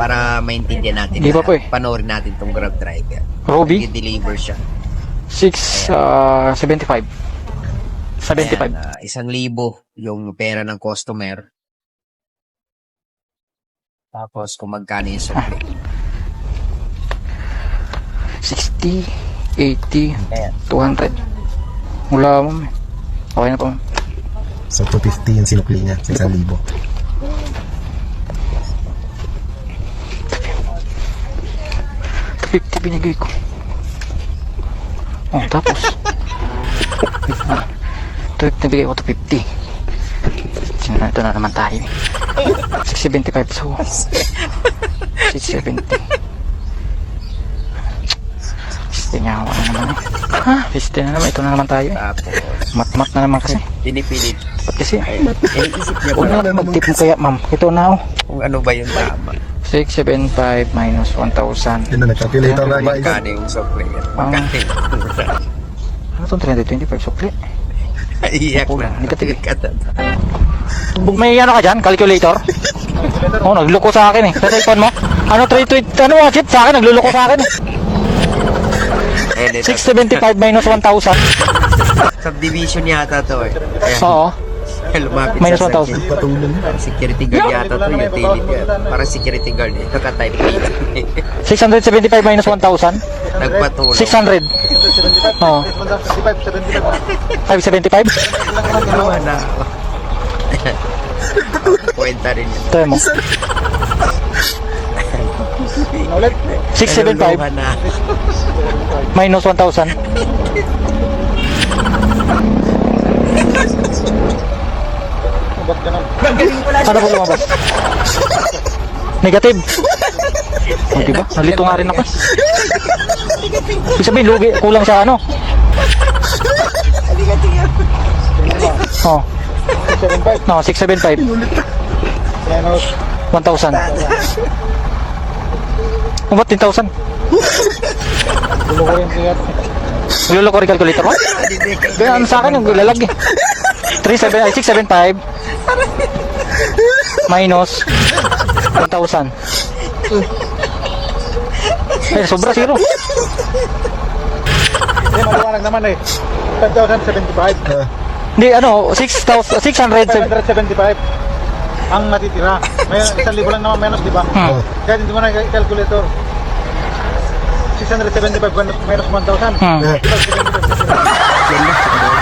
para maintindihan natin. Di ba po eh? Panoorin natin tong Grab driver. Roby? I-deliver siya. 675. 75. Ayan, 1,000 yung pera ng customer. Tapos kung magkano yung sukli. 60, 80, Ayan. 200. Wala mo. Okay na po. So 250 yung sinukli niya sa 1,000. 50 binigay ko. Oh, tapos. Ito nabigay ko 250. Ito na naman tayo. 675 so. 670. Piste niya ako naman eh. Ha? Piste na naman. Ito na naman tayo eh. Tapos, Mat-mat na naman kasi. pinipilit. Ba't kasi? Iisip niya Huwag ba na mag-tip mo kaya ma'am. Ito na oh. kung ano ba yung tama? 675 minus 1,000. Yun na, nag-calculator na guys. Magkano yung sukli? Magkano yung Ano itong 325 sukli? Iyak na. Negative. Katata. May ano ka dyan? Calculator? Oh, nagluloko sa akin eh. Sa cellphone mo? Ano, 320? Ano mga chip sa akin? Nagluloko sa akin eh. 675 minus 1,000. Subdivision yata to eh. Ayan. Oo. Lumapit Minus sa 1,000. Patulong. security guard yata to, utility. Parang security guard eh. Naka-type 675 minus 1,000. 8. Nagpatulong. 600. Oo. 575? Ano na ako. Kwenta rin yun. Ito mo. 675 Naluluhan na. minus 1,000. Ano po lumabas? Negative. O diba? Nalito nga rin ako. Ibig sabihin, lugi. Kulang sa ano? Oh. No, 675. 1,000. O ba't 10,000? Niluloko rin calculator mo? Kaya ano sa akin yung lalag eh. 675 minus 1,000. Eh, sobra zero. Eh, maliwanag naman eh. 5,075. Hindi, ano, 675. 575 ang natitira. May 1,000 lang naman menos, di ba? Kaya hindi mo na calculator. 675 minus 1,000. Hmm. Diba, 75.